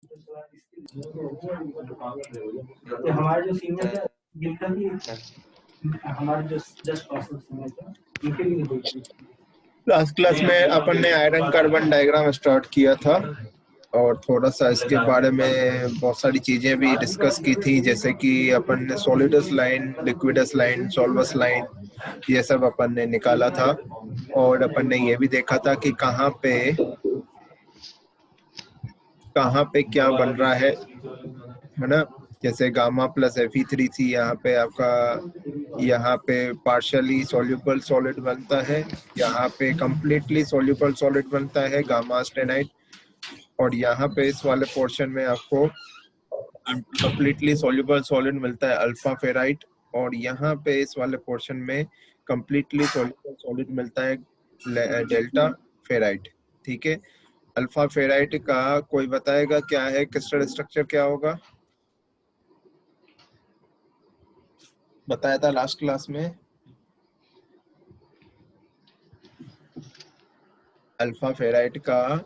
तो हमारे जो सीनियर थे जिनका भी हमारे जो जस्ट पास सीनियर थे उनके लिए लास्ट क्लास में अपन ने आयरन कार्बन डायग्राम स्टार्ट किया था और थोड़ा सा इसके बारे में बहुत सारी चीजें भी डिस्कस की थी, जैसे कि अपन ने solidus line, liquidus line, solvus line, ये सब अपन ने निकाला था। और अपन ने ये भी देखा था कि कहाँ पे क्या बन रहा है ना। जैसे गामा प्लस Fe3C यहाँ पे पार्शियली सॉल्युबल सॉलिड बनता है, यहाँ पे कंप्लीटली सॉल्युबल सॉलिड बनता है गामा आर्सेनाइड, और यहाँ पे इस वाले पोर्शन में आपको कंप्लीटली सॉल्युबल सॉलिड मिलता है अल्फा फेराइट, और यहाँ पे इस वाले पोर्शन में कंप्लीटली सॉल्युबल सॉलिड मिलता है डेल्टा फेराइट। ठीक है, अल्फा फेराइट का कोई बताएगा क्या है, क्रिस्टल स्ट्रक्चर क्या होगा? बताया था लास्ट क्लास में। अल्फा फेराइट का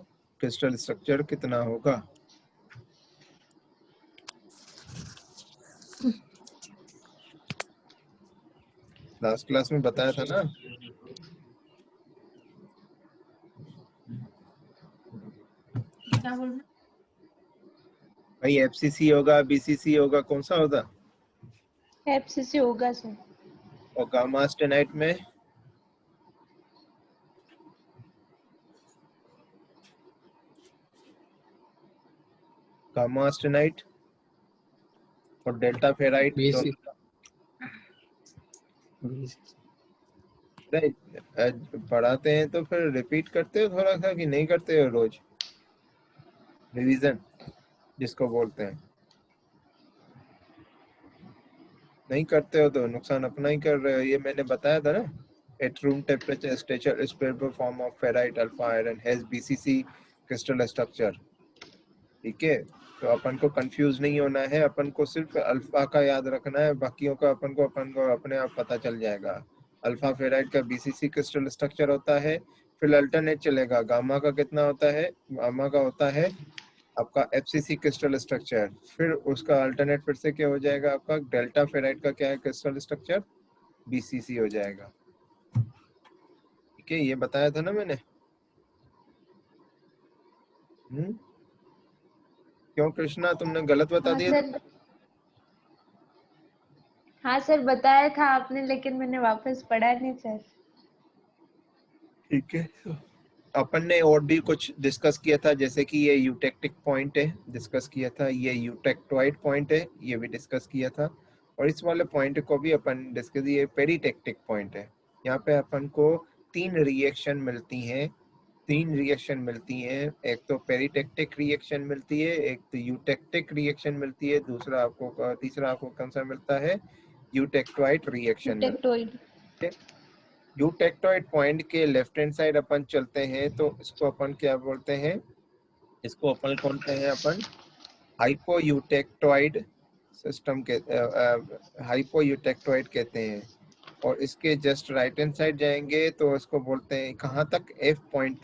क्रिस्टल स्ट्रक्चर कितना होगा? लास्ट क्लास में बताया था ना। क्या बोल रहे? भाई FCC होगा, BCC होगा, कौन सा होगा? FCC होगा सर। और गामा आर्सेनाइड में गामा आर्सेनाइड और डेल्टा फेराइट पढ़ाते हैं तो फिर रिपीट करते हो थोड़ा सा कि नहीं करते हो? रोज रिवीजन जिसको बोलते हैं, नहीं करते हो तो नुकसान अपना ही कर रहे हो। ये मैंने बताया था ना, at room temperature structure separable form of ferrite alpha iron has BCC crystal structure. ठीक है, तो अपन को कंफ्यूज नहीं होना है, अपन को सिर्फ अल्फा का याद रखना है, बाकियों का अपन को अपने आप पता चल जाएगा। अल्फा फेराइट का BCC क्रिस्टल स्ट्रक्चर होता है, फिर अल्टरनेट चलेगा। गामा का कितना होता है? गामा का होता है आपका FCC क्रिस्टल स्ट्रक्चर, फिर उसका अल्टरनेट फिर से क्या हो जाएगा आपका? डेल्टा फेराइट का क्या है क्रिस्टल स्ट्रक्चर? BCC हो जाएगा। ठीक है, ये बताया था ना मैंने। क्यों कृष्णा, तुमने गलत बता हाँ दिया? सर, हाँ सर बताया था आपने, लेकिन मैंने वापस पढ़ा नहीं सर। ठीक है, अपन ने और भी कुछ डिस्कस किया था, जैसे कि ये यूटेक्टिक पॉइंट है, डिस्कस किया था। ये यूटेक्टोइड पॉइंट है, ये भी डिस्कस किया था। और इस वाले पॉइंट को भी अपन डिस्कस, ये पेरीटेक्टिक पॉइंट है। यहाँ पे अपन को तीन रिएक्शन मिलती हैं, एक तो पेरीटेक्टिक रिएक्शन मिलती है, एक तो यूटेक्टिक रिएक्शन मिलती है, तीसरा आपको कौन सा मिलता है? यूटेक्टोइड रिएक्शन मिलता है। यूटेक्टोइड पॉइंट के लेफ्ट हैंड साइड अपन चलते हैं तो इसको अपन क्या बोलते हैं? इसको अपन बोलते हैं अपन हाइपोयूटेक्टोइड सिस्टम के, हाइपोयूटेक्टोइड कहते हैं। और इसके जस्ट राइट हैंड साइड जाएंगे तो इसको बोलते हैं कहाँ तक? F पॉइंट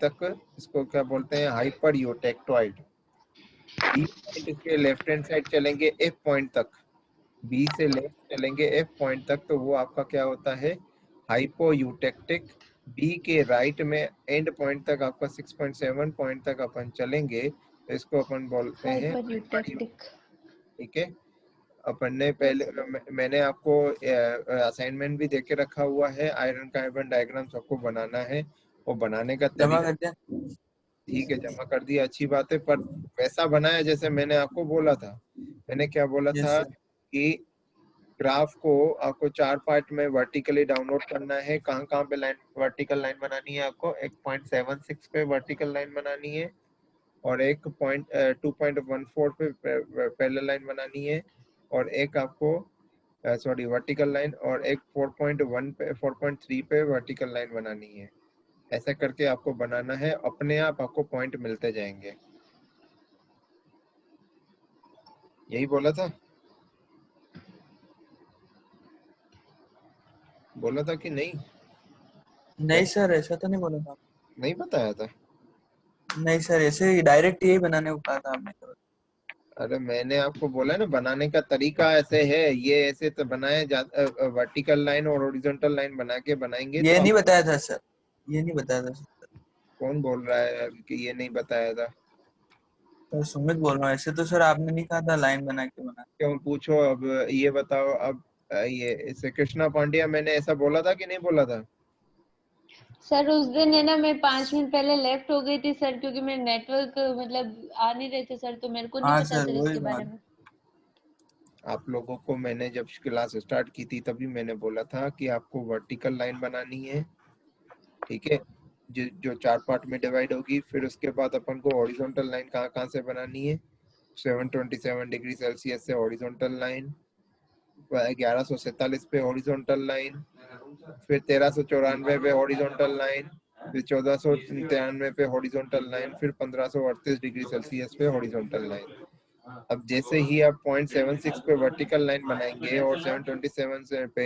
तक इसको क्या बोलते हैं? Hyper eutectoid. B पॉइंट के लेफ्ट हैंड साइड चलेंगे F पॉइंट तक, B से लेफ्ट चलेंगे F पॉइंट तक, तो वो आपका क्या होता है? हाइपोयूटेक्टिक। B के राइट में एंड पॉइंट तक आपका 6.7 पॉइंट तक अपन चलेंगे तो इसको अपन बोलते हैं हाइपरयूटेक्टिक। ठीक है, अपन ने पहले मैंने आपको असाइनमेंट भी देके रखा हुआ है, आयरन कार्बन डायग्राम सबको बनाना है। वो बनाने का जमा तरीका कर दिया। ठीक है, जमा कर दिया, अच्छी बात है, पर वैसा बनाया जैसे मैंने आपको बोला था। मैंने क्या बोला था कि ग्राफ को आपको 4 पार्ट में वर्टिकली डाउनलोड करना है। कहाँ कहाँ पे वर्टिकल लाइन बनानी है आपको? एक 0.76 पे वर्टिकल लाइन बनानी है, और एक 2.14 पे पैरेलल लाइन बनानी है, और एक आपको वर्टिकल लाइन, और एक 4.1 पे 4.3 पे वर्टिकल लाइन बनानी है। ऐसा करके आपको बनाना है, अपने आप आपको पॉइंट मिलते जाएंगे। यही बोला था कि नहीं? नहीं सर, ऐसा तो नहीं बोला था। नहीं बताया था? नहीं सर, ऐसे डायरेक्ट यही बनाने को कहा था आपने तो। अरे मैंने आपको बोला ना बनाने का तरीका ऐसे है, ये ऐसे तो बनाया जाता, वर्टिकल लाइन और हॉरिजॉन्टल लाइन बना के बनाएंगे ये तो नहीं आप, बताया था सर, ये नहीं बताया था सर। कौन बोल रहा है कि ये नहीं बताया था? तो सुमित बोल रहा हूँ, ऐसे तो सर आपने नहीं कहा था लाइन बना के बना। क्यों पूछो? अब ये बताओ, अब ये इसे कृष्णा पांड्या मैंने ऐसा बोला था कि नहीं बोला था? सर उस दिन है ना, मैं 5 मिनट पहले लेफ्ट हो गई थी सर, क्योंकि मेरे नेटवर्क मतलब आ नहीं रहे थे सर, तो मेरे को नहीं हाँ पता सर, सर वही इसके बारे बात। में। आप लोगों को मैंने जब क्लास स्टार्ट की थी तभी मैंने बोला था कि आपको वर्टिकल लाइन बनानी है, ठीक है, जो जो 4 पार्ट में डिवाइड होगी। फिर उसके बाद अपन को हॉरिजॉन्टल लाइन कहाँ कहाँ से बनानी है? 727 डिग्री सेल्सियस से हॉरिजॉन्टल लाइन, 1147 पे हॉरिजॉन्टल लाइन, फिर 1394 पे हॉरिजॉन्टल लाइन, फिर 1493 पे हॉरिजॉन्टल लाइन, फिर 1538 डिग्री सेल्सियस पे हॉरिजॉन्टल लाइन। अब जैसे ही आप 0.76 पे वर्टिकल लाइन बनाएंगे और 727 से पे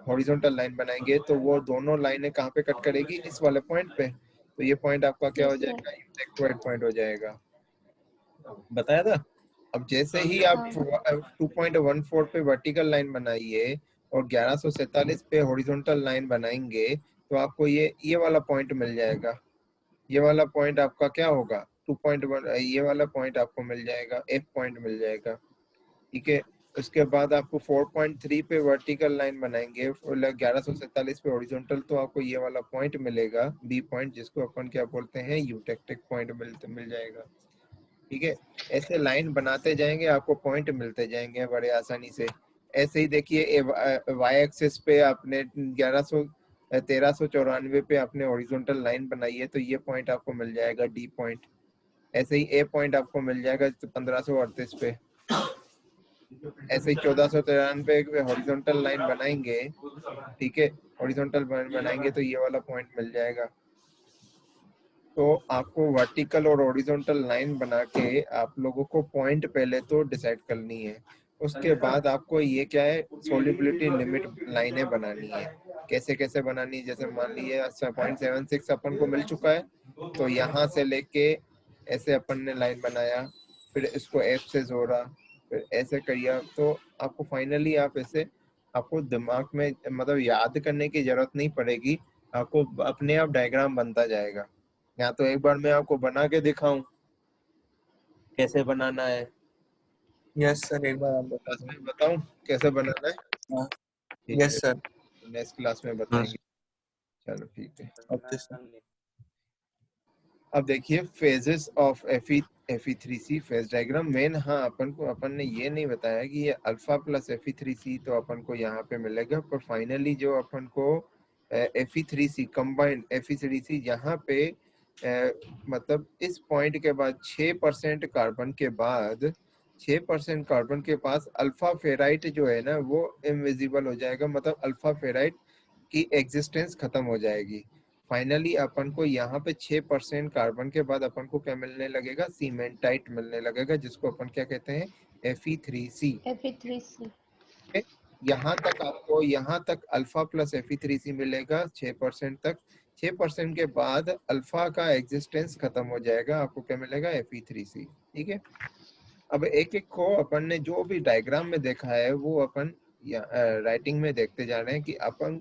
हॉरिजॉन्टल लाइन बनाएंगे तो वो दोनों लाइनें कहाँ पे कट करेगी? इस वाले पॉइंट पे। तो ये पॉइंट आपका क्या हो यस सर। जाएगा? यूटेक्टोइड पॉइंट हो जाएगा, बताया था। अब जैसे ही आप हाँ 2.14 पे वर्टिकल लाइन बनाइए और 1147 पे हॉरिजॉन्टल लाइन बनाएंगे तो आपको ये वाला पॉइंट मिल जाएगा। ये वाला पॉइंट आपका क्या होगा? 2.1, ये वाला पॉइंट आपको मिल जाएगा, एक पॉइंट मिल जाएगा, ठीक है। उसके बाद आपको 4.3 पे वर्टिकल लाइन बनाएंगे और 1147 पे हॉरिजॉन्टल, तो आपको ये वाला पॉइंट मिलेगा, बी पॉइंट, जिसको अपन क्या बोलते हैं? यूटेक्टिक पॉइंट मिल जाएगा, ठीक है। ऐसे लाइन बनाते जाएंगे, आपको पॉइंट मिलते जाएंगे बड़े आसानी से। ऐसे ही देखिए वाई एक्सिस पे आपने 1394 पे आपने हॉरिजॉन्टल लाइन बनाई है तो ये पॉइंट आपको मिल जाएगा, डी पॉइंट। ऐसे ही ए पॉइंट आपको मिल जाएगा 1538 पे। ऐसे ही 1493 पे हॉरिजॉन्टल लाइन बनाएंगे, ठीक है, हॉरिजॉन्टल बनाएंगे तो ये वाला पॉइंट मिल जाएगा। तो आपको वर्टिकल और हॉरिजॉन्टल लाइन बना के आप लोगों को पॉइंट पहले तो डिसाइड करनी है। उसके बाद आपको ये क्या है? सोल्यूबिलिटी लिमिट लाइनें बनानी है। कैसे कैसे बनानी है? जैसे मान लीजिए 0.76 अपन को मिल चुका है, तो यहाँ से लेके ऐसे अपन ने लाइन बनाया, फिर इसको एफ से जोड़ा, फिर ऐसे करिए, तो आपको फाइनली आप ऐसे, आपको दिमाग में मतलब याद करने की जरूरत नहीं पड़ेगी, आपको अपने आप डायग्राम बनता जाएगा। या तो एक बार मैं आपको बना के दिखाऊं कैसे बनाना है, यस सर, एक बार आप बता क्लास दो। में बताऊं कैसे बनाना है? हाँ, ठीक है, यस सर। नेक्स्ट क्लास में बताएंगे। चलो ठीक है। Okay sir. अब देखिए phases of Fe3C phase diagram main. हाँ, अपन ने ये नहीं बताया कि ये अल्फा प्लस Fe3C तो अपन को यहाँ पे मिलेगा, पर फाइनली जो अपन को Fe3C कंबाइंड Fe3C यहाँ पे मतलब इस पॉइंट के बाद 6% कार्बन के बाद 6% कार्बन के पास अल्फा फेराइट जो है ना वो इनविजिबल हो जाएगा, मतलब अल्फा फेराइट की एग्जिस्टेंस खत्म हो जाएगी। फाइनली अपन को यहाँ पे 6% कार्बन के बाद अपन को क्या मिलने लगेगा? सीमेंटाइट मिलने लगेगा, जिसको अपन क्या कहते हैं? Fe3C। Fe3C। यहाँ तक आपको, यहाँ तक अल्फा प्लस Fe3C मिलेगा 6% तक। 6% के बाद अल्फा का एग्जिस्टेंस खत्म हो जाएगा, आपको क्या मिलेगा? Fe3C, ठीक है। अब एक एक को अपन ने जो भी डायग्राम में देखा है वो अपन राइटिंग में देखते जा रहे हैं कि अपन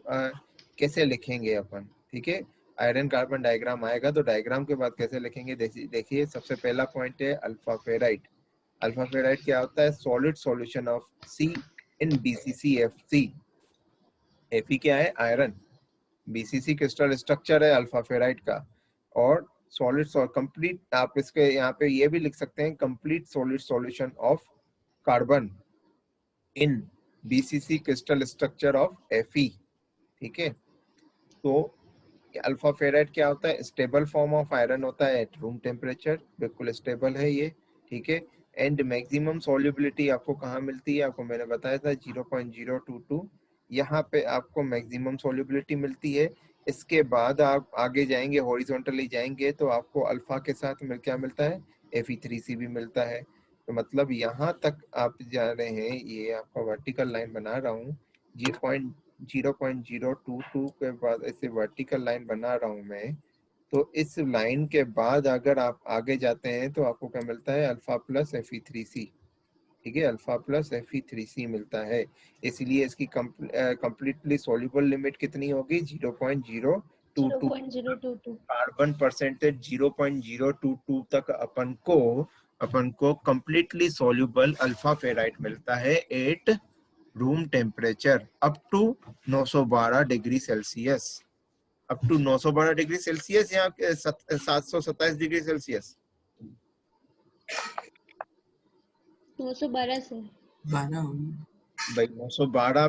कैसे लिखेंगे अपन, ठीक है। आयरन कार्बन डायग्राम आएगा तो डायग्राम के बाद कैसे लिखेंगे देखिए। सबसे पहला पॉइंट है अल्फा फेराइट। अल्फा फेराइट क्या होता है? Solid solution of C in BCCFC। Fe क्या है? आयरन। BCC क्रिस्टल स्ट्रक्चर है अल्फा फेराइट का। और सॉलिड कंप्लीट, आप इसके यहाँ पे ये भी लिख सकते हैं, complete solid solution of carbon in BCC crystal structure of Fe, ठीक है। तो अल्फा फेराइट क्या होता है? स्टेबल फॉर्म ऑफ आयरन होता है एट रूम टेम्परेचर, बिल्कुल स्टेबल है ये, ठीक है। एंड मैक्सिमम सॉल्युबिलिटी आपको कहाँ मिलती है? आपको मैंने बताया था 0.022, यहाँ पे आपको मैक्सिमम सॉल्युबिलिटी मिलती है। इसके बाद आप आगे जाएंगे, हॉरिजॉन्टली जाएंगे तो आपको अल्फा के साथ क्या मिलता है? Fe3C भी मिलता है। तो मतलब यहाँ तक आप जा रहे हैं, ये आपका वर्टिकल लाइन बना रहा हूँ, 0.022 के बाद ऐसे वर्टिकल लाइन बना रहा हूँ मैं, तो इस लाइन के बाद अगर आप आगे जाते हैं तो आपको क्या मिलता है, अल्फा प्लस Fe3C। ठीक है, अल्फा प्लस Fe3C मिलता है। इसलिए इसकी कंप्लीटली सॉल्युबल लिमिट कितनी होगी, 0.022। 0.022। कार्बन परसेंटेज 0.022 तक अपन को कंप्लीटली सॉल्युबल अल्फा फेराइट मिलता है at room temperature up to 912 degree Celsius. Up to 912 degree Celsius या 727 डिग्री सेल्सियस। 912 से 12 होगी। भाई 912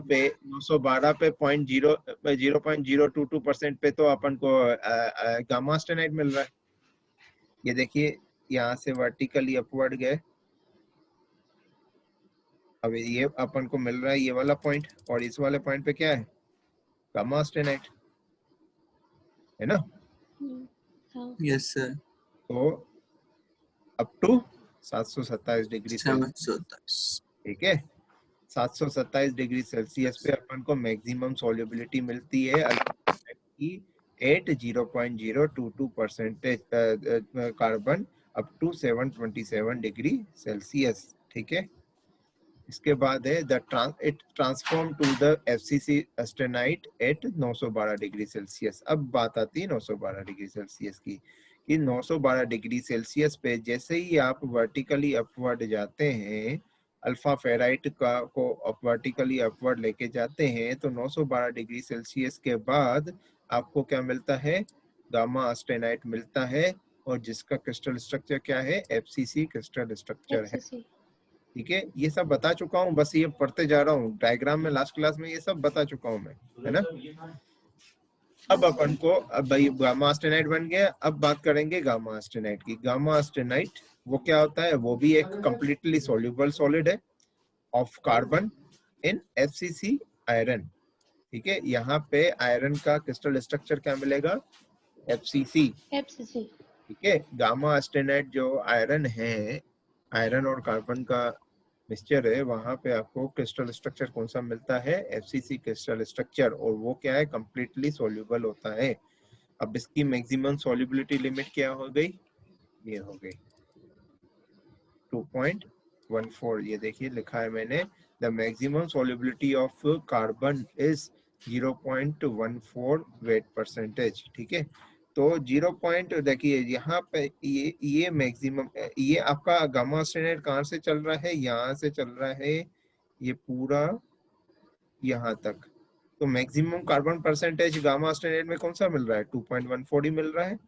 पे 0.022% पे तो अपन को गामा स्टेनाइट मिल रहा है। ये देखिए यहाँ से वर्टिकली अपवर्ड गए, अब ये अपन को मिल रहा है ये वाला पॉइंट, और इस वाले पॉइंट पे क्या है, गामा स्टेनाइट है ना। हाँ यस सर। तो अप टू 727 डिग्री सेल्सियस। 727। ठीक है, 727 डिग्री सेल्सियस पे अपन को मैक्सिमम सॉल्युबिलिटी मिलती है अल्फा की at 0.022% carbon up to 727 degree Celsius. ठीक है, इसके बाद है it transform to the FCC austenite at 912 degree Celsius. अब बात आती है 912 डिग्री सेल्सियस की, कि 912 डिग्री सेल्सियस पे जैसे ही आप वर्टिकली अपवर्ड जाते हैं, अल्फा फेराइट को वर्टिकली अपवर्ड लेके जाते हैं, तो 912 डिग्री सेल्सियस के बाद आपको क्या मिलता है, गामा एस्टेनाइट मिलता है, और जिसका क्रिस्टल स्ट्रक्चर क्या है, FCC क्रिस्टल स्ट्रक्चर है। FCC। ठीक है, ये सब बता चुका हूँ, बस ये पढ़ते जा रहा हूँ डायग्राम में, लास्ट क्लास में ये सब बता चुका हूँ मैं, है ना। अब अपन को, अब भाई गामा एस्टेनाइट बन गया, अब बात करेंगे गामा एस्टेनाइट की। गामा एस्टेनाइट वो क्या होता है, वो भी एक कंप्लीटली सॉल्युबल सॉलिड है of carbon in FCC iron. ठीक है, यहाँ पे आयरन का क्रिस्टल स्ट्रक्चर क्या मिलेगा, FCC। ठीक है, गामा एस्टेनाइट जो आयरन है, आयरन और कार्बन का मिक्सचर है, वहां पे आपको क्रिस्टल स्ट्रक्चर कौन सा मिलता है, FCC क्रिस्टल स्ट्रक्चर, और वो क्या है, कंप्लीटली सॉल्युबल होता है। अब इसकी मैक्सिमम सॉल्युबिलिटी लिमिट क्या हो गई, ये हो गई 2.14। ये देखिए लिखा है मैंने, the maximum solubility of carbon is 0.14 wait percentage. ठीक है, तो 0 पॉइंट देखिए यहाँ पे ये मैक्सिमम, ये आपका गामा एस्टेनाइट कहाँ से चल रहा है, यहाँ से चल रहा है ये पूरा यहाँ तक। तो मैक्सिमम कार्बन परसेंटेज गामा एस्टेनाइट में कौन सा मिल रहा है, 2.14 मिल रहा है।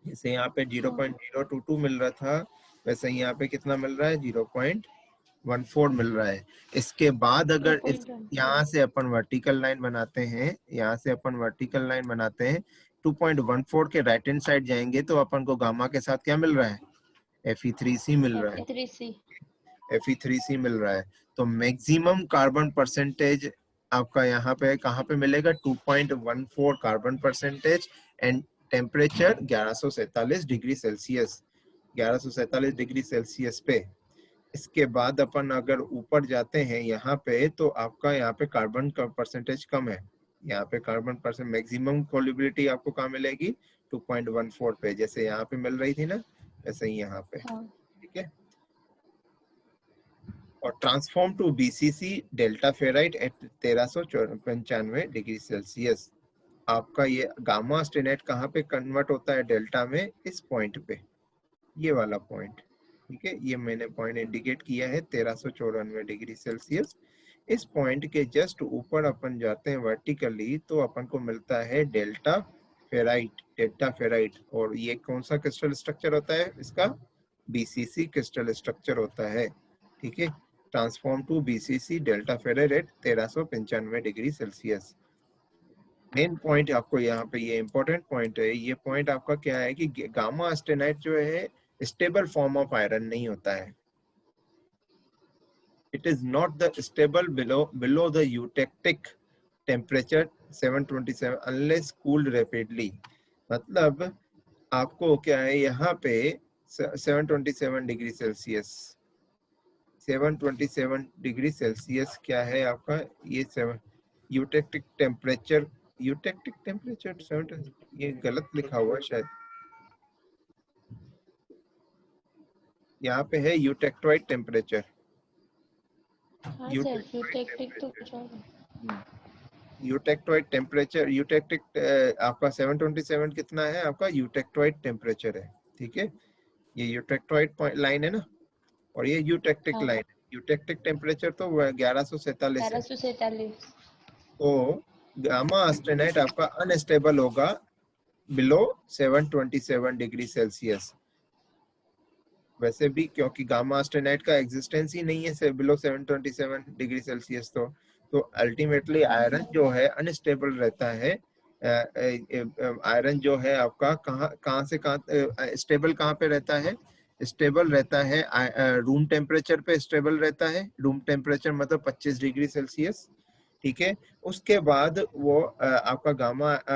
जैसे यहाँ पे 0.022 मिल रहा था, वैसे यहाँ पे कितना मिल रहा है, 0.14 मिल रहा है। इसके बाद अगर यहाँ से अपन वर्टिकल लाइन बनाते हैं, यहाँ से अपन वर्टिकल लाइन बनाते हैं, 2.14 के राइट हैंड साइड जाएंगे तो अपन को गामा के साथ क्या मिल रहा है, Fe3C मिल रहा है। Fe3C मिल रहा है। तो मैक्सिमम कार्बन परसेंटेज आपका यहाँ पे कहाँ पे मिलेगा, 2.14 carbon percentage and temperature 1147 degree Celsius, 1147 degree Celsius पे। इसके बाद अपन अगर ऊपर जाते हैं यहाँ पे, तो आपका यहाँ पे कार्बन का परसेंटेज कम है, यहाँ पे कार्बन परसेंट मैक्सिमम सॉल्युबिलिटी आपको कहाँ मिलेगी, 2.14 पे, जैसे यहाँ पे मिल रही थी ना, वैसे ही यहाँ पे। ठीक है, और transform to BCC delta ferrite at 1395 degree Celsius. आपका ये गामा एस्टेनाइट कहाँ पे कन्वर्ट होता है डेल्टा में, इस पॉइंट पे, ये वाला पॉइंट। ठीक है, ये मैंने पॉइंट इंडिकेट किया है 1394 डिग्री सेल्सियस। इस पॉइंट के जस्ट ऊपर अपन जाते हैं वर्टिकली, तो अपन को मिलता है डेल्टा फेराइट। और ये कौन सा क्रिस्टल स्ट्रक्चर होता है इसका, BCC क्रिस्टल स्ट्रक्चर होता है। ठीक है, transform to BCC delta ferrite at 1395 degree Celsius. Main point आपको यहाँ पे, ये इंपॉर्टेंट पॉइंट है, ये पॉइंट आपका क्या है कि गामा एस्टेनाइट जो है स्टेबल फॉर्म ऑफ आयरन नहीं होता है। It is not the stable below the eutectic temperature 727 unless cooled rapidly. मतलब आपको क्या है यहाँ पे 727 डिग्री सेल्सियस, 727 डिग्री सेल्सियस क्या है आपका, ये यूटेक्टिक टेम्परेचर यूटेक्टिक टेम्परेचर 70, ये गलत लिखा हुआ है शायद। यहाँ पे है यूटेक्टोइड टेम्परेचर। हाँ सर, यूटेक्टिक तो कुछ और है। यूटेक्टोइड टेम्परेचर, यूटेक्टिक आपका 727 कितना है आपका यूटेक्टोइड टेम्परेचर है, ठीक है। ये यूटेक्टोइड लाइन है ना, और ये यूटेक्टिक हाँ, लाइन। यूटेक्टिक टेम्परेचर तो 1147 है। 1147। तो गामा आर्सेनाइड आपका अनस्टेबल होगा बिलो 727 डिग्री सेल्सियस। वैसे भी क्योंकि गामा आर्सेनाइड का एग्जिस्टेंस ही नहीं है से बिलो 727 डिग्री सेल्सियस, तो अल्टीमेटली आयरन जो है अनस्टेबल रहता है। आयरन जो है आपका कहाँ से कहाँ स्टेबल कहाँ पे रहता है? स्टेबल रहता है रूम टेम्परेचर पे स्टेबल रहता है। रूम टेम्परेचर मतलब 25 डिग्री सेल्सियस, ठीक है। उसके बाद वो आपका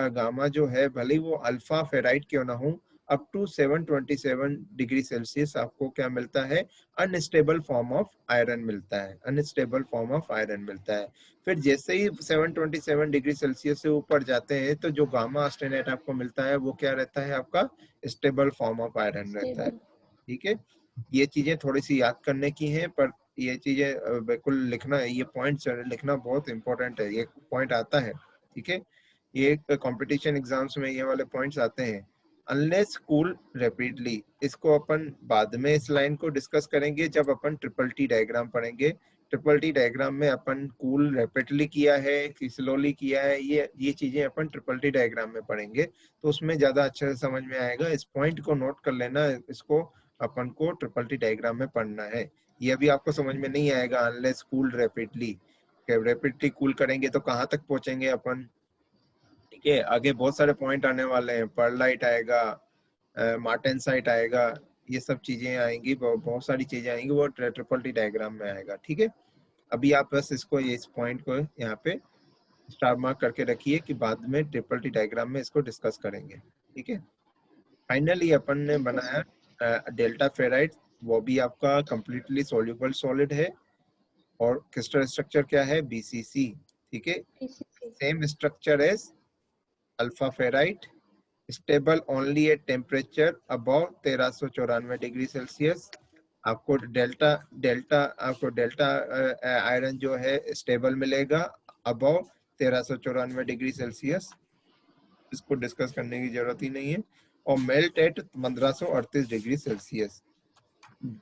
गामा जो है भले ही वो अल्फा फेराइट क्यों ना हो, अप टू 727 डिग्री सेल्सियस आपको क्या मिलता है? अनस्टेबल फॉर्म ऑफ आयरन मिलता है। अनस्टेबल फॉर्म ऑफ आयरन मिलता है। फिर जैसे ही 727 डिग्री सेल्सियस से ऊपर जाते हैं तो जो गामा आर्सेनाइड आपको मिलता है वो क्या रहता है? आपका स्टेबल फॉर्म ऑफ आयरन रहता है, स्टेबल। ठीक है। ये चीजें थोड़ी सी याद करने की हैं, पर ये चीजें बिल्कुल लिखना, ये पॉइंट लिखना बहुत इंपॉर्टेंट है। ये पॉइंट आता है, ठीक है। ये कंपटीशन एग्जाम्स में ये वाले पॉइंट्स आते हैं। अनलेस कूल रैपिडली, इसको अपन बाद में इस लाइन को डिस्कस करेंगे जब अपन ट्रिपल टी डायग्राम पढ़ेंगे। ट्रिपल टी डायग्राम में अपन कूल रैपिडली किया है कि स्लोली किया है, ये चीजें अपन ट्रिपल टी डायग्राम में पढ़ेंगे, तो उसमें ज्यादा अच्छे से समझ में आएगा। इस पॉइंट को नोट कर लेना, इसको अपन को ट्रिपल टी डायग्राम में पढ़ना है। ये अभी आपको समझ में नहीं आएगा unless cool rapidly. Rapidly cool करेंगे तो कहाँ तक पहुंचेंगे अपन, ठीक है। आगे बहुत सारे पॉइंट आने वाले हैं, परलाइट आएगा, मार्टेनसाइट आएगा, ये सब चीजें आएंगी, बहुत सारी चीजें आएंगी, वो ट्रिपल टी डायग्राम में आएगा, ठीक है। अभी आप बस इसको इस पॉइंट को यहाँ पे स्टार मार्क करके रखिए कि बाद में ट्रिपल टी डायग्राम में इसको डिस्कस करेंगे, ठीक है। फाइनली अपन ने ठीक है बनाया सर। डेल्टा फेराइट, वो भी आपका कंप्लीटली सोल्यूबल सॉलिड है, और क्रिस्टल स्ट्रक्चर क्या है? बीसीसी, ठीक है। PCC। Same structure as alpha ferrite, stable only at temperature above 1394 degree Celsius. आपको डेल्टा डेल्टा आपको डेल्टा आयरन जो है स्टेबल मिलेगा अबव 1394 डिग्री सेल्सियस, इसको डिस्कस करने की जरूरत ही नहीं है। और melt at 1538 degree Celsius.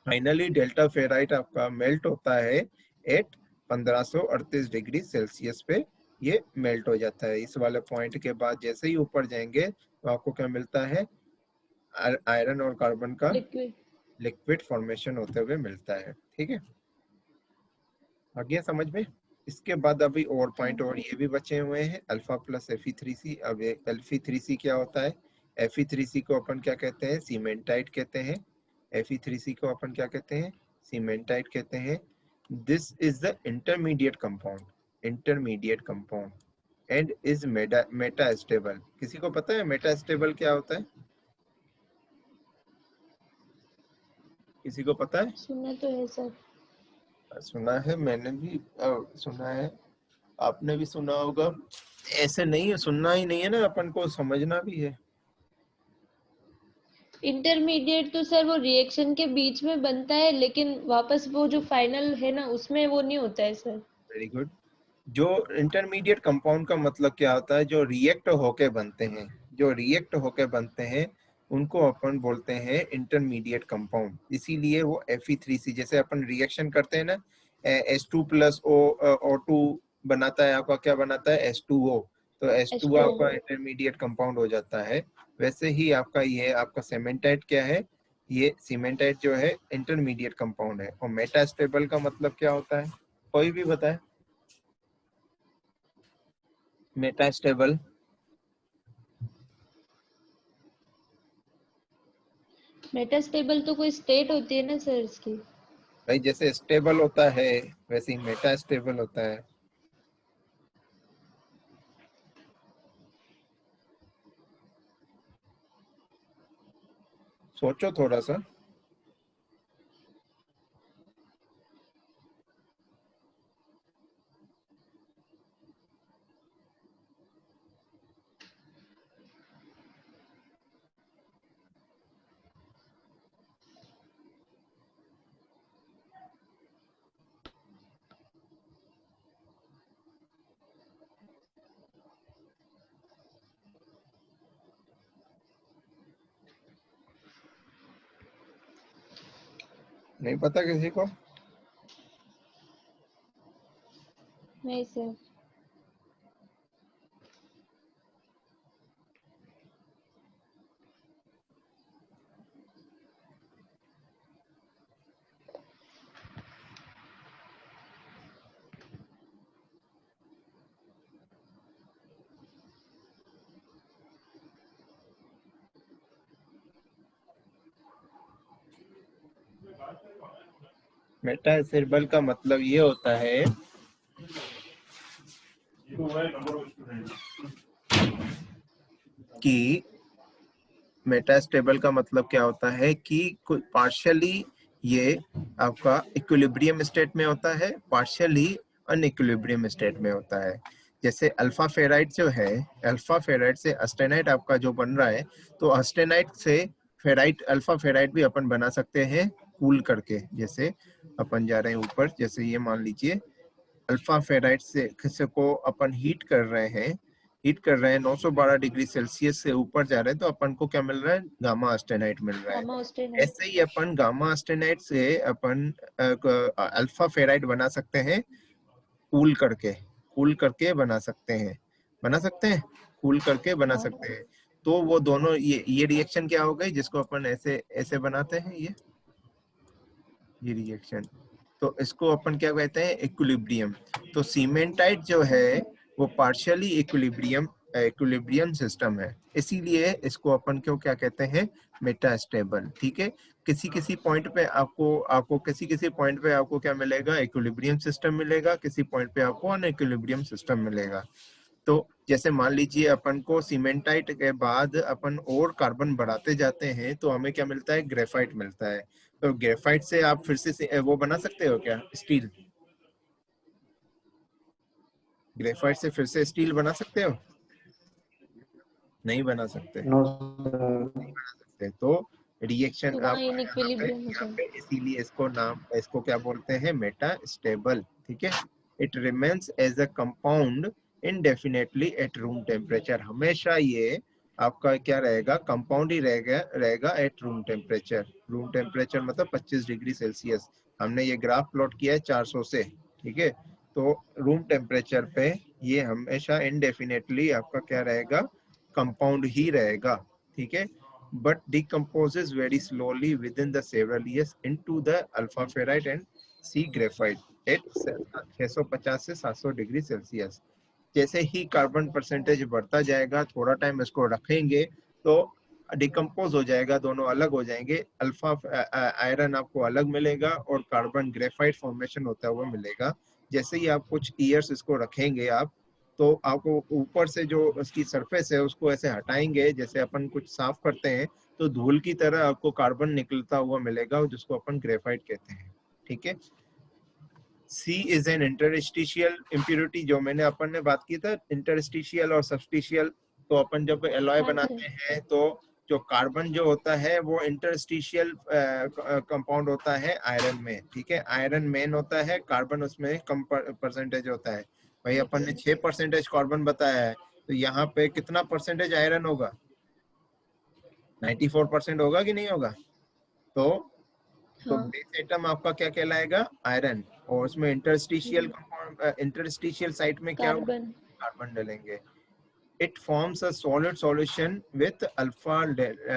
Finally delta ferrite आपका मेल्ट होता है एट 1538 डिग्री सेल्सियस पे, ये मेल्ट हो जाता है। इस वाले पॉइंट के बाद जैसे ही ऊपर जाएंगे तो आपको क्या मिलता है? आयरन और कार्बन का लिक्विड। लिक्विड फॉर्मेशन होते हुए मिलता है, ठीक है। आ गया समझ में? इसके बाद अभी और पॉइंट और ये भी बचे हुए हैं, अल्फा प्लस Fe3C। अब Fe3C क्या होता है? Fe3C को अपन क्या कहते हैं? सीमेंटाइट कहते हैं। Fe3C को अपन क्या कहते हैं? सीमेंटाइट कहते हैं। This is the intermediate compound and is Meta stable. किसी को पता है मेटा स्टेबल क्या होता है? किसी को पता है? सुना तो है सर। सुना है, मैंने भी सुना है, आपने भी सुना होगा। ऐसे नहीं है, सुनना ही नहीं है ना, अपन को समझना भी है। इंटरमीडिएट तो सर वो रिएक्शन के बीच में बनता है, लेकिन वापस वो जो फाइनल है ना उसमें वो नहीं होता है सर। Very good. जो इंटरमीडिएट कंपाउंड का मतलब क्या होता है? जो रिएक्ट होके बनते हैं, जो रिएक्ट होके बनते हैं उनको अपन बोलते हैं इंटरमीडिएट कंपाउंड। इसीलिए वो Fe3C, जैसे अपन रिएक्शन करते हैं ना, H2 प्लस O2 बनाता है, आपका क्या बनाता है? H2O। तो H2 H2O। आपका इंटरमीडिएट कंपाउंड हो जाता है। वैसे ही आपका ये आपका सीमेंटाइट क्या है? ये सीमेंटाइट जो है इंटरमीडिएट कंपाउंड है। और मेटास्टेबल का मतलब क्या होता है? कोई भी बताए। मेटास्टेबल मेटास्टेबल तो कोई स्टेट होती है ना सर इसकी। भाई, जैसे स्टेबल होता है वैसे ही मेटास्टेबल होता है। सोचो थोड़ा सा। नहीं पता किसी को? नहीं सर। मेटासेरेब्रल का मतलब ये होता है कि मेटास्टेबल का मतलब क्या होता है कि पार्शियली ये आपका इक्विलिब्रियम स्टेट में होता है, पार्शियली अनइक्विलिब्रियम स्टेट में होता है। जैसे अल्फा फेराइड जो है, अल्फा फेराइड से अस्टेनाइट आपका जो बन रहा है, तो अस्टेनाइट से फेराइट, अल्फा फेराइड भी अपन बना सकते हैं कूल करके। जैसे अपन जा रहे हैं ऊपर, जैसे ये मान लीजिए अल्फा फेराइड से को अपन हीट कर रहे हैं, 912 डिग्री सेल्सियस से ऊपर जा रहे हैं, तो अपन को क्या मिल रहा है? गामा अस्टेनाइट मिल रहा है। Gamma austenite. ऐसे ही अपन गामा अस्टेनाइट से अपन अल्फा फेराइड बना सकते हैं कूल करके बना सकते हैं, कूल करके बना हाँ। सकते हैं। तो वो दोनों ये रिएक्शन क्या हो गई, जिसको अपन ऐसे ऐसे बनाते हैं, ये रिएक्शन, तो इसको अपन क्या कहते हैं? इक्विलिब्रियम। तो सीमेंटाइट जो है वो पार्शियली इक्विलिब्रियम सिस्टम है, इसीलिए इसको अपन क्यों क्या कहते हैं? मेटास्टेबल। ठीक है, किसी पॉइंट पे आपको किसी पॉइंट पे आपको क्या मिलेगा? इक्विलिब्रियम सिस्टम मिलेगा, किसी पॉइंट पे आपको अनइक्विलिब्रियम सिस्टम मिलेगा। तो जैसे मान लीजिए अपन को सीमेंटाइट के बाद अपन और कार्बन बढ़ाते जाते हैं, तो हमें क्या मिलता है? ग्रेफाइट मिलता है। तो ग्रेफाइट से आप फिर से वो बना सकते हो क्या? स्टील। ग्रेफाइट से फिर से स्टील बना सकते हो? नहीं बना सकते। No sir. तो रिएक्शन तो वहाँ आप इनइक्विलिब्रियम हो यहाँ जाएगा। पे, इसीलिए इसको क्या बोलते हैं? मेटास्टेबल। ठीक है, it remains as a compound indefinitely at room temperature। हमेशा ये आपका क्या रहेगा? कंपाउंड ही रहेगा एट रूम टेम्परेचर मतलब 25 डिग्री सेल्सियस। हमने ये ग्राफ प्लॉट किया है 400 से। ठीक है, तो रूम टेम्परेचर पे ये हमेशा indefinitely आपका क्या रहेगा? कंपाउंड ही रहेगा। ठीक है, but decomposes very slowly within the several years into the alpha ferrite and C graphite at 650 से 700 डिग्री सेल्सियस। जैसे ही कार्बन परसेंटेज बढ़ता जाएगा, थोड़ा टाइम इसको रखेंगे तो डिकम्पोज हो जाएगा, दोनों अलग हो जाएंगे। अल्फा आयरन आपको अलग मिलेगा और कार्बन ग्रेफाइट फॉर्मेशन होता हुआ मिलेगा। जैसे ही आप कुछ ईयर्स इसको रखेंगे आप, तो आपको ऊपर से जो उसकी सरफेस है उसको ऐसे हटाएंगे, जैसे अपन कुछ साफ करते हैं, तो धूल की तरह आपको कार्बन निकलता हुआ मिलेगा, जिसको अपन ग्रेफाइट कहते हैं। ठीक है, C is an interstitial impurity, जो मैंने अपन ने बात की था इंटरस्टिशियल और सबस्टिशियल। तो अपन जब एलॉय हाँ बनाते सर। हैं, तो जो कार्बन जो होता है वो इंटरस्टिशियल कंपाउंड होता है आयरन में। ठीक है, आयरन मेन होता है, कार्बन उसमें कम परसेंटेज होता है। भाई अपन ने 6% कार्बन बताया है, तो यहाँ पे कितना परसेंटेज आयरन होगा? 94% होगा कि नहीं होगा? तो हाँ। बेस एटम आपका क्या कहलाएगा? आयरन। और उसमें इंटरस्टिशियल साइट में क्या होगा? कार्बन। कार्बन डालेंगे। It forms a solid solution with alpha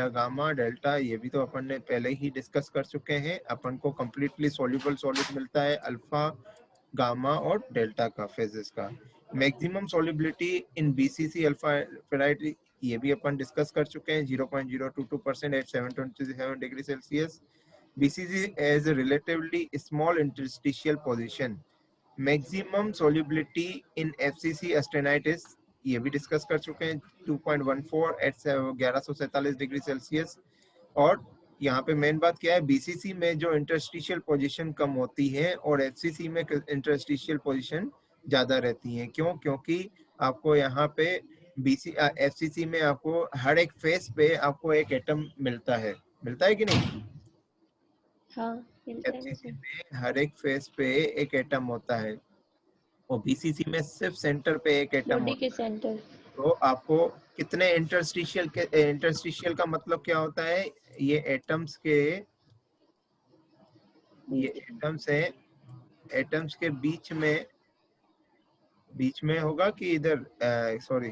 gamma delta. ये भी तो अपन ने पहले ही डिस्कस कर चुके हैं। अपन को कंप्लीटली सॉल्युबल सॉलिड मिलता है अल्फा, गामा और डेल्टा का, फेजेस का। Maximum solubility in BCC alpha ferrite, ये भी अपन डिस्कस कर चुके हैं, 0.022% at 727 degree Celsius. BCC has a relatively small interstitial position. Maximum solubility in FCC austenite is, ये भी डिस्कस कर चुके हैं, 2.14 एट 1147 डिग्री सेल्सियस। और यहाँ पे मेन बात क्या है? बीसीसी में जो इंटरस्टिशियल पोजीशन कम होती है और एफसीसी में इंटरस्टिशियल पोजीशन ज्यादा रहती है। क्यों? क्योंकि आपको यहाँ पे एफसीसी में आपको हर एक फेस पे आपको एक एटम मिलता है कि नहीं? हाँ मिलता है ना एफसीसी सर। में हर एक फेस पे एक एटम होता है, और बीसीसी में सिर्फ सेंटर पे एक एटम बॉडी के होता है। सेंटर। तो आपको कितने इंटरस्टिशियल का मतलब क्या होता है? ये एटम्स के ये एटम्स है, एटम्स के बीच में होगा कि इधर, सॉरी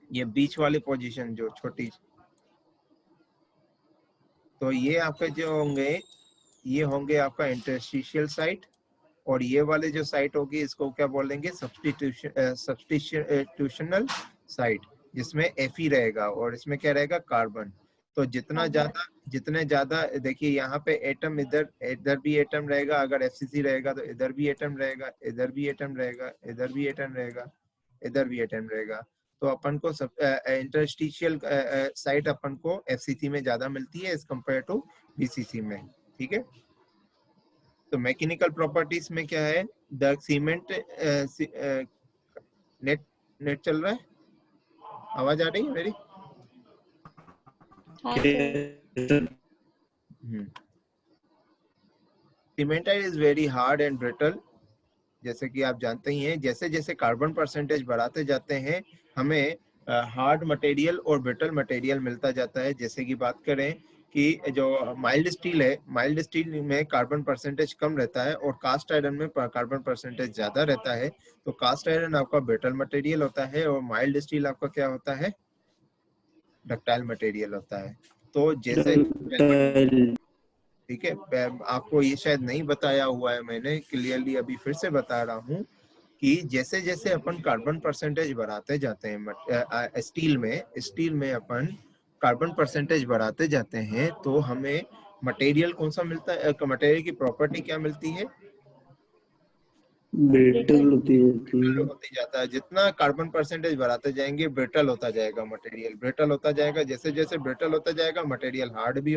ये बीच वाली पोजीशन जो छोटी, तो ये आपके जो होंगे, ये होंगे आपका इंटरस्टिशियल साइट, और ये वाले जो साइट होगी इसको क्या बोलेंगे, सब्स्टिट्यूशनल साइट, जिसमें Fe रहेगा और इसमें क्या रहेगा, कार्बन। तो जितने ज्यादा देखिए यहाँ पे एटम, इधर भी एटम रहेगा, अगर FCC रहेगा तो इधर भी एटम रहेगा, इधर भी एटम रहेगा, इधर भी एटम रहेगा, इधर भी एटम रहेगा। तो अपन को इंटरस्टिशियल साइट अपन को FCC में ज्यादा मिलती है एज कम्पेयर टू BCC में, ठीक है। तो मैकेनिकल प्रॉपर्टीज में क्या है, द सीमेंट नेट चल रहा है, आवाज आ रही है मेरी? हाँ sir. Cementite is very hard and brittle, जैसे कि आप जानते ही हैं, जैसे जैसे कार्बन परसेंटेज बढ़ाते जाते हैं हमें हार्ड मटेरियल और ब्रिटल मटेरियल मिलता जाता है। जैसे कि बात करें कि जो माइल्ड स्टील है, माइल्ड स्टील में कार्बन परसेंटेज कम रहता है और कास्ट आयरन में कार्बन परसेंटेज ज्यादा रहता है। तो कास्ट आयरन आपका ब्रिटल मटेरियल होता है और माइल्ड स्टील आपका क्या होता है, डक्टाइल मटेरियल होता है। तो जैसे ठीक है, आपको ये शायद नहीं बताया हुआ है मैंने क्लियरली, अभी फिर से बता रहा हूँ कि जैसे जैसे अपन कार्बन परसेंटेज बढ़ाते जाते हैं स्टील में अपन कार्बन परसेंटेज बढ़ाते जाते हैं तो हमें मटेरियल कौन सा मिलता है, मटेरियल की प्रॉपर्टी क्या मिलती है, ब्रिटल होती होती जाता है। जितना कार्बन परसेंटेज बढ़ाते जाएंगे ब्रिटल होता जाएगा मटेरियल, ब्रिटल होता जाएगा। जैसे जैसे ब्रिटल होता जाएगा मटेरियल हार्ड भी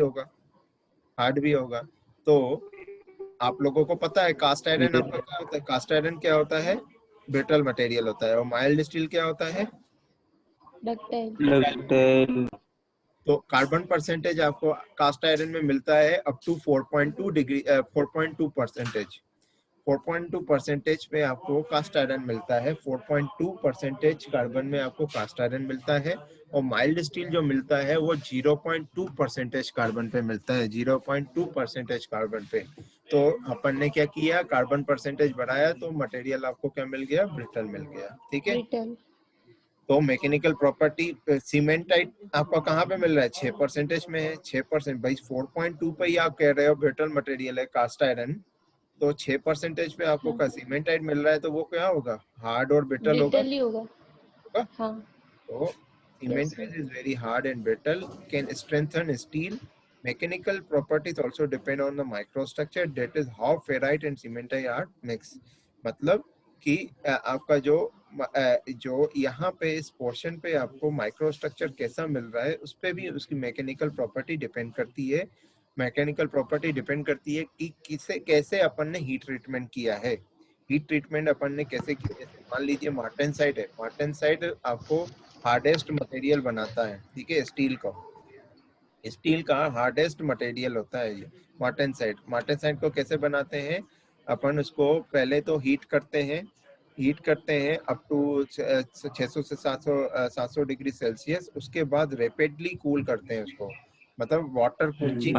होगा। तो आप लोगों को पता है कास्ट आयरन आपका क्या होता है, कास्ट आयरन क्या होता है, ब्रिटल मटेरियल होता है, और माइल्ड स्टील क्या होता है, डक्टाइल। तो कार्बन परसेंटेज आपको कास्ट आयरन में मिलता है up to 4.2 degree 4.2 percentage, 4.2 percentage पे आपको कास्ट आयरन मिलता है, 4.2 परसेंटेज कार्बन में आपको कास्ट आयरन मिलता है। और माइल्ड स्टील जो मिलता है वो 0.2 परसेंटेज कार्बन पे मिलता है, 0.2 परसेंटेज कार्बन पे। तो अपन ने क्या किया, कार्बन परसेंटेज बढ़ाया तो मटेरियल आपको क्या मिल गया, ब्रिटल मिल गया, ठीक है। तो मैकेनिकल प्रॉपर्टी सीमेंटाइट आपका कहाँ पे मिल रहा है, 6 परसेंटेज में है, 6% भाई 4.2 पे ही आप कह रहे हो ब्रिटल मटेरियल है कास्ट आयरन, तो 6 परसेंटेज पे आपको का सीमेंटाइट मिल रहा है, तो वो क्या होगा, हार्ड और ब्रिटल होगा। हाँ। तो cementite is very hard and brittle, can strengthen steel. Mechanical properties also depend on the microstructure, that is how ferrite and cementite are mixed। मतलब कि आपका जो यहाँ पे इस पोर्शन पे आपको माइक्रोस्ट्रक्चर कैसा मिल रहा है उस पे भी उसकी मैकेनिकल प्रॉपर्टी डिपेंड करती है। मैकेनिकल प्रॉपर्टी डिपेंड करती है कि कैसे अपन ने हीट ट्रीटमेंट किया है, हीट ट्रीटमेंट अपन ने कैसे किया। जैसे मान लीजिए मार्टेनसाइट है, मार्टेनसाइट आपको हार्डेस्ट मटेरियल बनाता है, ठीक है, स्टील का हार्डेस्ट मटेरियल होता है ये मार्टेनसाइट को कैसे बनाते हैं, अपन उसको पहले तो हीट करते हैं अप टू 600 से 700 डिग्री सेल्सियस। उसके बाद रैपिडली कूल करते हैं उसको, मतलब वाटर कूलिंग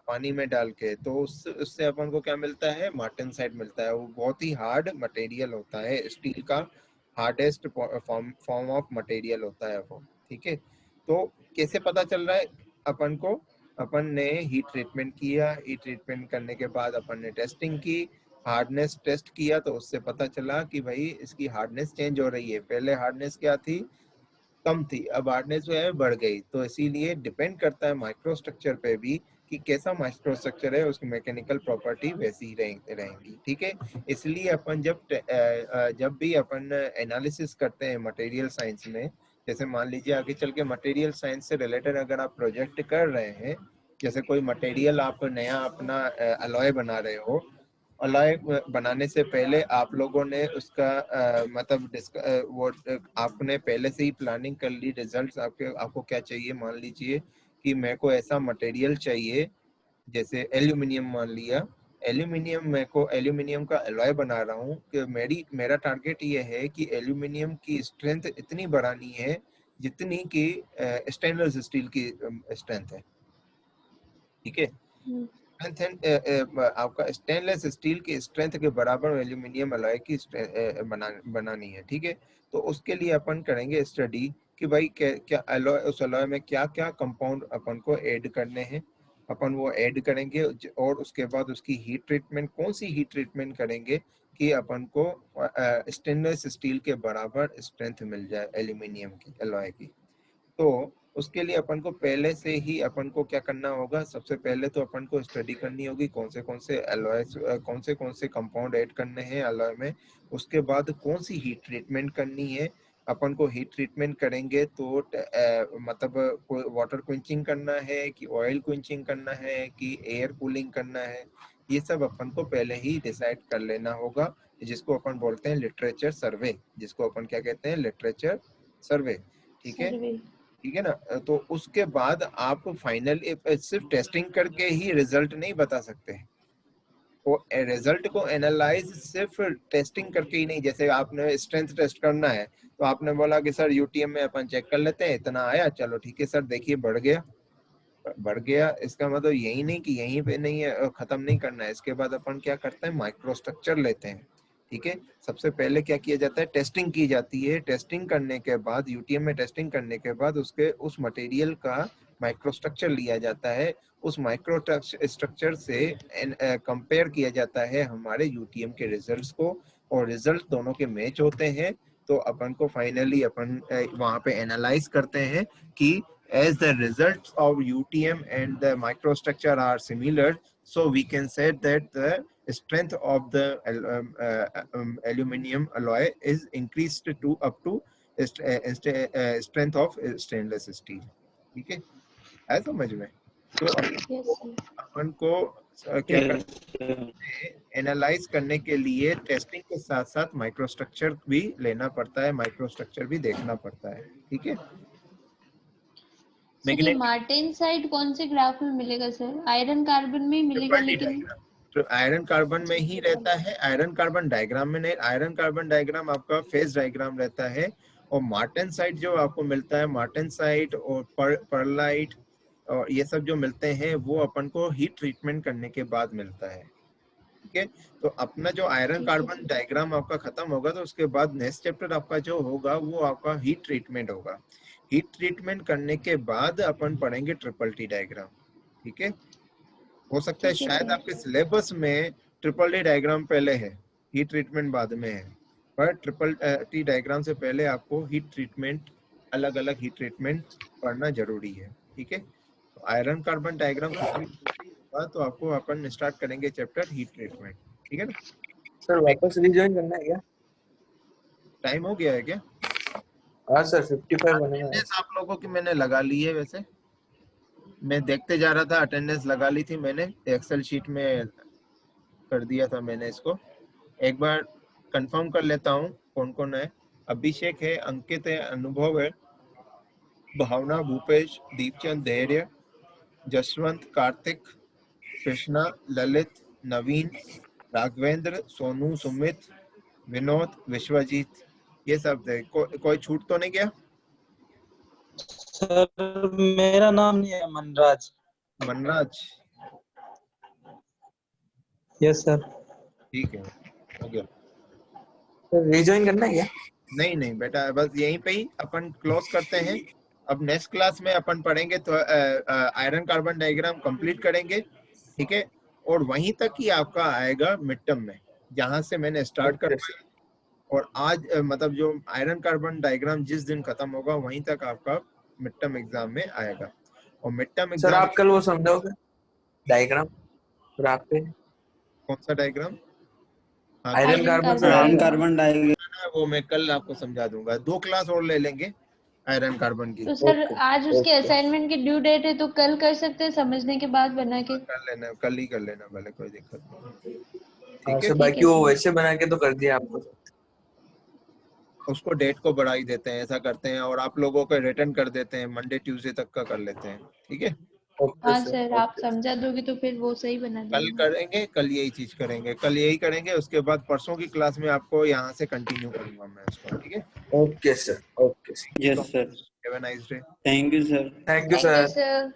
पानी में डाल के। तो उससे अपन को क्या मिलता है, मार्टेनसाइट मिलता है। वो बहुत ही हार्ड मटेरियल होता है, स्टील का हार्डेस्ट फॉर्म ऑफ मटेरियल होता है वो, ठीक है। तो कैसे पता चल रहा है अपन को, अपन ने हीट ट्रीटमेंट किया, हीट ट्रीटमेंट करने के बाद अपन ने टेस्टिंग की, हार्डनेस टेस्ट किया, तो उससे पता चला कि भाई इसकी हार्डनेस चेंज हो रही है। पहले हार्डनेस क्या थी, कम थी, अब हार्डनेस जो है बढ़ गई। तो इसीलिए डिपेंड करता है माइक्रोस्ट्रक्चर पे भी कि कैसा माइक्रोस्ट्रक्चर है, उसकी मैकेनिकल प्रॉपर्टी वैसी ही रहेंगी, ठीक है। इसलिए अपन जब भी अपन एनालिसिस करते हैं मटेरियल साइंस में, जैसे मान लीजिए आगे चल के मटेरियल साइंस से रिलेटेड अगर आप प्रोजेक्ट कर रहे हैं, जैसे कोई मटेरियल आप नया अपना अलॉय बना रहे हो, अलॉय बनाने से पहले आप लोगों ने उसका वो आपने पहले से ही प्लानिंग कर ली, रिजल्ट्स आपको क्या चाहिए। मान लीजिए कि मेरे को ऐसा मटेरियल चाहिए, जैसे एल्यूमिनियम मान लिया, एल्यूमिनियम का अलॉय बना रहा हूँ कि मेरा टारगेट ये है कि एल्यूमिनियम की स्ट्रेंथ इतनी बढ़ानी है जितनी कि स्टेनलेस स्टील की स्ट्रेंथ है, ठीक है। आपका स्टेनलेस स्टील की स्ट्रेंथ के बराबर एल्यूमिनियम अलॉय की बनानी है, ठीक है। तो उसके लिए अपन करेंगे स्टडी कि भाई क्या अलॉय, उस अलॉय में क्या क्या कंपाउंड अपन को ऐड करने हैं, अपन वो ऐड करेंगे और उसके बाद उसकी हीट ट्रीटमेंट, कौन सी हीट ट्रीटमेंट करेंगे कि अपन को स्टेनलेस स्टील के बराबर स्ट्रेंथ मिल जाए एल्यूमिनियम की अलॉय की। तो उसके लिए अपन को पहले से ही अपन को क्या करना होगा, सबसे पहले तो अपन को स्टडी करनी होगी कौन से अलॉयस, कौन से कंपाउंड ऐड करने हैं अलॉय में। उसके बाद कौन सी हीट ट्रीटमेंट करनी है, अपन को हीट ट्रीटमेंट करेंगे तो मतलब कोई वाटर क्विंचिंग करना है कि ऑयल क्विंचिंग करना है कि एयर कूलिंग करना है, ये सब अपन को पहले ही डिसाइड कर लेना होगा, जिसको अपन बोलते हैं लिटरेचर सर्वे, जिसको अपन क्या कहते हैं, लिटरेचर सर्वे, ठीक है। सर्वे। ठीक है ना। तो उसके बाद आप फाइनल सिर्फ टेस्टिंग करके ही रिजल्ट नहीं बता सकते, वो रिजल्ट को एनालाइज सिर्फ टेस्टिंग करके ही नहीं। जैसे आपने स्ट्रेंथ टेस्ट करना है तो आपने बोला कि सर यूटीएम में अपन चेक कर लेते हैं, इतना आया, चलो ठीक है सर देखिए बढ़ गया, इसका मतलब यही नहीं कि यहीं पे नहीं है, खत्म नहीं करना है। इसके बाद अपन क्या करते हैं, माइक्रोस्ट्रक्चर लेते हैं, ठीक है। सबसे पहले क्या किया जाता है, टेस्टिंग की जाती है। टेस्टिंग करने के बाद यूटीएम में टेस्टिंग करने के बाद उसके उस मटेरियल का माइक्रोस्ट्रक्चर लिया जाता है, उस माइक्रो स्ट्रक्चर से कंपेयर किया जाता है हमारे यूटीएम के रिजल्ट्स को, और रिजल्ट दोनों के मैच होते हैं तो अपन को फाइनली अपन वहां पे एनालाइज करते हैं कि as the results of UTM and the microstructure are similar, so we can say that the strength of the aluminum alloy is increased to up to strength of stainless steel, ठीक है, है समझ में। तो अपन को क्या करना है, एनालाइज करने के लिए टेस्टिंग के साथ साथ माइक्रोस्ट्रक्चर भी लेना पड़ता है, माइक्रोस्ट्रक्चर भी देखना पड़ता है, ठीक है। सर ये मार्टिन साइड कौन से ग्राफ में मिलेगा सर? आयरन कार्बन में ही मिलेगा लेकिन तो आयरन कार्बन में ही रहता है, आयरन कार्बन डायग्राम में नहीं। आयरन कार्बन डायग्राम आपका फेज डायग्राम रहता है, और मार्टिन साइड जो आपको मिलता है, मार्टिन साइड और परलाइट और ये सब जो मिलते हैं वो अपन को हीट ट्रीटमेंट करने के बाद मिलता है, ठीक है। तो अपना जो आयरन कार्बन डायग्राम आपका खत्म होगा तो उसके बाद नेक्स्ट चैप्टर आपका जो होगा वो आपका हीट ट्रीटमेंट होगा। हीट ट्रीटमेंट करने के बाद अपन पढ़ेंगे ट्रिपल टी डायग्राम, ठीक है। हो सकता है शायद आपके सिलेबस में ट्रिपल टी डायग्राम पहले है, हीट ट्रीटमेंट बाद में है, पर ट्रिपल टी डायग्राम से पहले आपको हीट ट्रीटमेंट, अलग अलग हीट ट्रीटमेंट पढ़ना जरूरी है, ठीक है। तो आयरन कार्बन डायग्राम खत्म होगा तो आपको अपन स्टार्ट करेंगे चैप्टर हीट ट्रीटमेंट, ठीक है ना। सर वापस रिजॉइन करना है क्या? टाइम हो गया है क्या? हाँ सर 55 बनेगा। अटेंडेंस आप लोगों की मैंने लगा ली है, वैसे मैं देखते जा रहा था, अटेंडेंस लगा ली थी मैंने, एक्सेल शीट में कर दिया था मैंने इसको। एक बार कंफर्म कर लेता हूँ कौन कौन है। अभिषेक है, अंकित है, अनुभव है, भावना, भूपेश, दीपचंद, धैर्य, जसवंत, कार्तिक, कृष्णा, ललित, नवीन, राघवेंद्र, सोनू, सुमित, विनोद, विश्वजीत, ये सब थे। कोई छूट तो नहीं गया? सर मेरा नाम नहीं है, मनराज। Manraj, yes sir. ठीक है, हो गया। सर रिजॉइन करना है क्या? नहीं बेटा, बस यहीं पे ही अपन क्लोज करते हैं। अब नेक्स्ट क्लास में अपन पढ़ेंगे तो आयरन कार्बन डायग्राम कंप्लीट करेंगे, ठीक है। और वहीं तक ही आपका आएगा मिड टर्म में, जहां से मैंने स्टार्ट करवाया। और आज मतलब जो आयरन कार्बन डायग्राम जिस दिन खत्म होगा वहीं तक आपका मिड टर्म एग्जाम में आएगा। और मिड टर्म सर एग्जाम आप कल वो समझाओगे डायग्राम ग्राफ पे? कौन सा डायग्राम? आयरन कार्बन डायग्राम वो मैं कल आपको समझा दूंगा। 2 क्लास और ले लेंगे आयरन कार्बन की। तो सर आज उसके असाइनमेंट की ड्यू डेट है तो कल कर सकते हैं, समझने के बाद बना के। कर लेना, कल ही कर लेना भले, कोई दिक्कत नहीं, हाँ ठीक सर, है। बाकी वो वैसे बना के तो कर दिया आपको। उसको डेट को बढ़ा ही देते हैं, ऐसा करते हैं, और आप लोगों को रिटर्न कर देते हैं, मंडे ट्यूसडे तक का कर लेते हैं, ठीक है। हाँ सर, आप समझा दोगे तो फिर वो सही बना कल देंगे। करेंगे, कल यही चीज करेंगे, कल यही करेंगे। उसके बाद परसों की क्लास में आपको यहाँ से कंटिन्यू करूंगा मैं उसको, ठीक है। Okay sir, okay sir, yes sir. Have a nice day. Thank you sir. Thank you thank you sir. Sir.